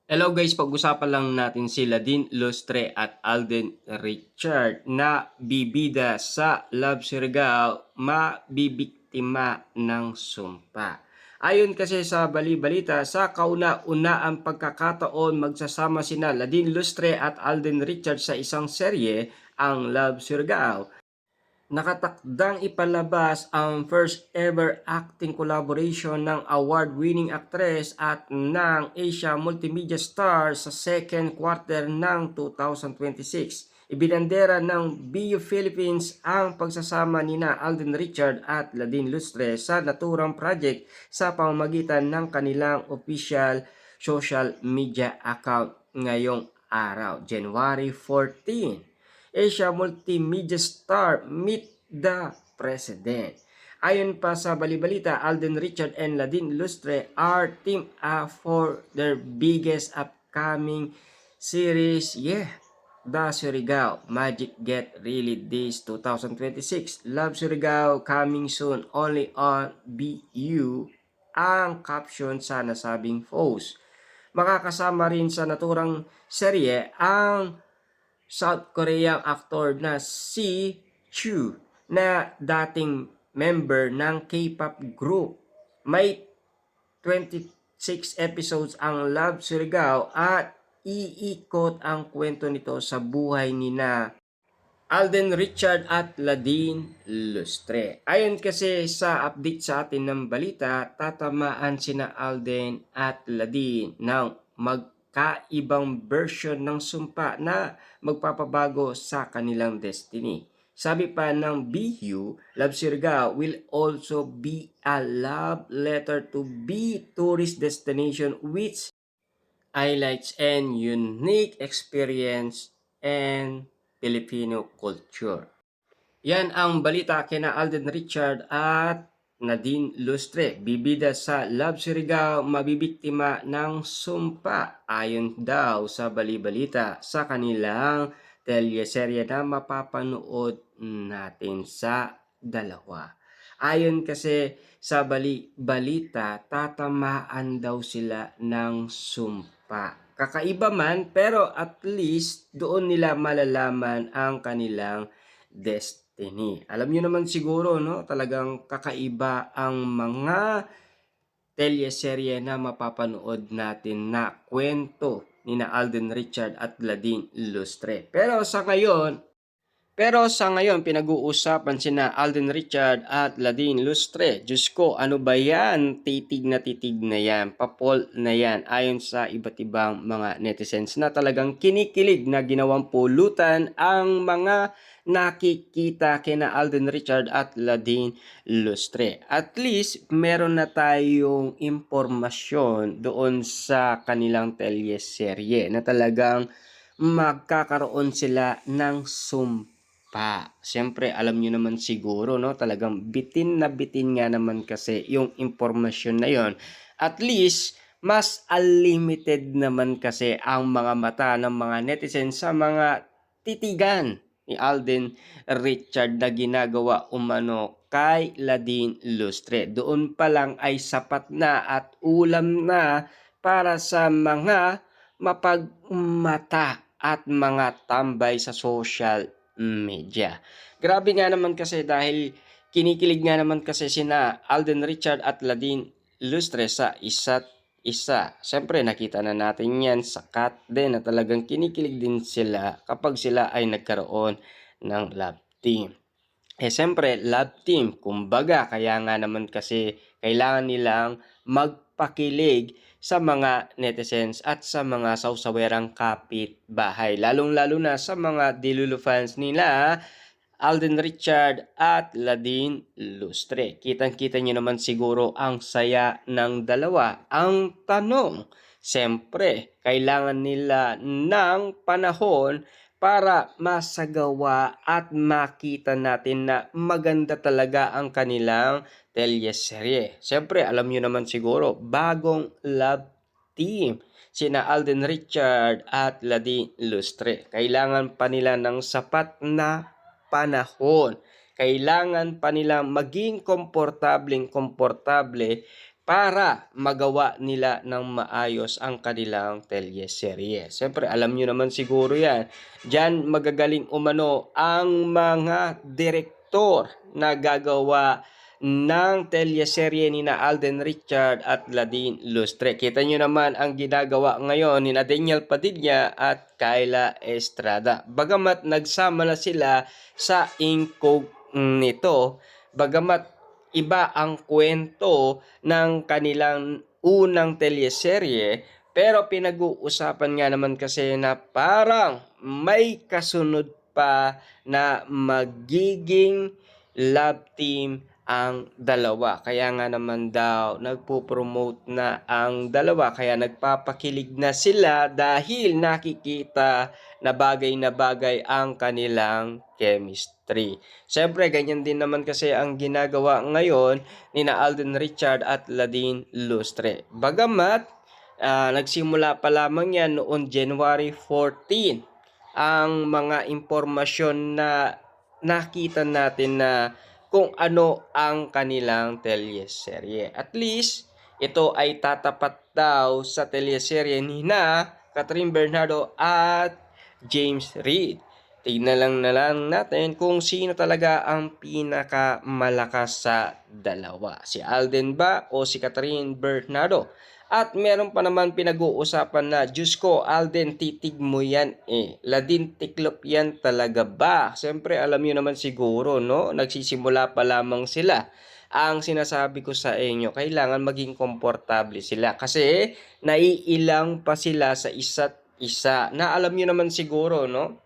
Hello guys, pag-usapan lang natin sila Dean Lustre at Alden Richard na bibida sa Love Surigao, mabibiktima ng sumpa. Ayon kasi sa bali-balita, sa kauna-unaang pagkakataon magsasama sina Ladine Lustre at Alden Richard sa isang serye, ang Love Surigao. Nakatakdang ipalabas ang first ever acting collaboration ng award-winning actress at ng Asia Multimedia Star sa second quarter ng 2026. Ibinandera ng BU Philippines ang pagsasama nina Alden Richard at Ladine Lustre sa naturang project sa pamamagitan ng kanilang official social media account ngayong araw, January 14. Asia Multimedia Star Meet the President. Ayon pa sa balibalita, Alden Richard and Ladine Lustre are team up for their biggest upcoming series. The Surigao Magic Get Really This 2026. Love Surigao coming soon only on BU ang caption sa nasabing post. Makakasama rin sa naturang serye ang South Korean actor na si Chu na dating member ng K-pop group. May 26 episodes ang Love Surigao at iikot ang kwento nito sa buhay nina Alden Richard at Ladine Lustre. Ayon kasi sa update sa atin ng balita, tatamaan sina Alden at Ladine ng magkaibang version ng sumpa na magpapabago sa kanilang destiny. Sabi pa ng BU, Love Surigao will also be a love letter to be tourist destination which highlights and unique experience and Filipino culture. Yan ang balita kina Alden Richard at Nadine Lustre. Bibida sa Love Surigao, mabibiktima ng sumpa. Ayon daw sa bali-balita sa kanilang teleserye na mapapanood natin sa dalawa. Ayon kasi sa bali-balita, tatamaan daw sila ng sumpa. Kakaiba man, pero at least doon nila malalaman ang kanilang destiny. Alam niyo naman siguro, no? Talagang kakaiba ang mga teleserye na mapapanood natin na kwento ni na Alden Richard at Ladine Lustre. Pero sa ngayon, pinag-uusapan sina Alden Richard at Ladine Lustre. Diyos ko, ano ba yan? Titig na yan. Papol na yan. Ayon sa iba't ibang mga netizens na talagang kinikilig na ginawang pulutan ang mga nakikita kina Alden Richard at Ladine Lustre. At least, meron na tayong impormasyon doon sa kanilang teleserye na talagang magkakaroon sila ng sumpa. Siyempre, alam nyo naman siguro, no? Talagang bitin na bitin nga naman kasi yung impormasyon na yon. At least, mas unlimited naman kasi ang mga mata ng mga netizens sa mga titigan ni Alden Richard na ginagawa umano kay Ladine Lustre. Doon pa lang ay sapat na at ulam na para sa mga mapagmata at mga tambay sa social media. Grabe nga naman kasi dahil kinikilig nga naman kasi sina Alden Richard at Ladine Lustre sa isa't isa. Siyempre nakita na natin yan sa cut din na talagang kinikilig din sila kapag sila ay nagkaroon ng love team. Siyempre love team, kumbaga kaya nga naman kasi kailangan nilang magpakilig sa mga netizens at sa mga sausawerang kapitbahay. Lalong-lalo na sa mga Dilulu fans nila Alden Richard at Ladine Lustre. Kitang-kita nyo naman siguro ang saya ng dalawa. Ang tanong, siyempre, kailangan nila ng panahon para masagawa at makita natin na maganda talaga ang kanilang teleserye. Siyempre, alam nyo naman siguro, bagong love team sina Alden Richard at Ladine Lustre. Kailangan pa nila ng sapat na panahon. Kailangan pa nila maging komportable para magawa nila ng maayos ang kanilang teleserye. Siyempre, alam nyo naman siguro yan. Diyan magagaling umano ang mga direktor na gagawa ng teleserye ni na Alden Richard at Ladine Lustre. Kita nyo naman ang ginagawa ngayon ni na Daniel Padilla at Kyla Estrada. Bagamat nagsama na sila sa Incognito, bagamat iba ang kwento ng kanilang unang teleserye, pero pinag-uusapan nga naman kasi na parang may kasunod pa na magiging love team ang dalawa. Kaya nga naman daw nagpo-promote na ang dalawa, kaya nagpapakilig na sila dahil nakikita na bagay ang kanilang chemistry. Siyempre, ganyan din naman kasi ang ginagawa ngayon ni na Alden Richard at Ladine Lustre. Bagamat nagsimula pa lamang yan noong January 14, ang mga impormasyon na nakita natin na kung ano ang kanilang teleserye. At least, ito ay tatapat daw sa teleserye ni na Catherine Bernardo at James Reid. Tignan na lang natin kung sino talaga ang pinakamalakas sa dalawa. Si Alden ba o si Catherine Bernardo? At meron pa naman pinag-uusapan na, Diyos ko, Alden, titig mo yan eh. Ladine, tiklop yan talaga ba? Siyempre, alam nyo naman siguro, no? Nagsisimula pa lamang sila. Ang sinasabi ko sa inyo, kailangan maging komportable sila. Kasi, naiilang pa sila sa isa't isa na alam nyo naman siguro, no?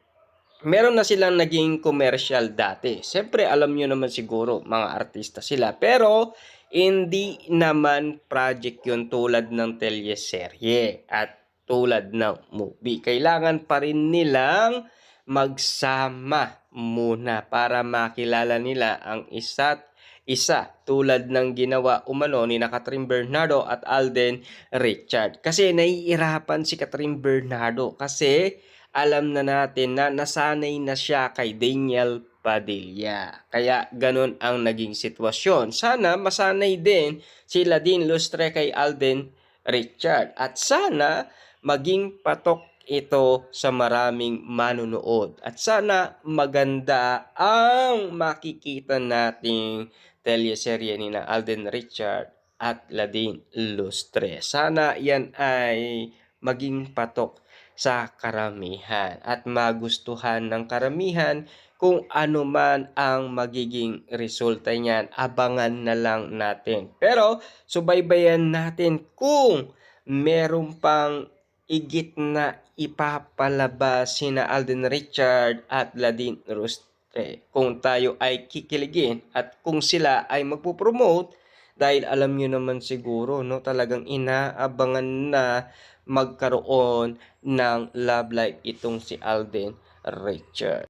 Meron na silang naging commercial dati. Siyempre, alam nyo naman siguro, mga artista sila. Pero, hindi naman project yun tulad ng teleserye at tulad ng movie. Kailangan pa rin nilang magsama muna para makilala nila ang isa't isa tulad ng ginawa umano ni na Catherine Bernardo at Alden Richard. Kasi naiirapan si Catherine Bernardo kasi alam na natin na nasanay na siya kay Daniel Padilla. Kaya ganun ang naging sitwasyon. Sana masanay din si Ladine Lustre kay Alden Richard. At sana maging patok ito sa maraming manunood. At sana maganda ang makikita nating teleserye ni na Alden Richard at Ladine Lustre. Sana yan ay maging patok sa karamihan at magustuhan ng karamihan. Kung ano man ang magiging resulta niyan, abangan na lang natin. Pero subaybayan natin kung meron pang igit na ipapalabas sina Alden Richard at Ladine Lustre. Kung tayo ay kikiligin at kung sila ay magpo-promote, dahil alam nyo naman siguro, no, talagang inaabangan na magkaroon ng love life itong si Alden Richard.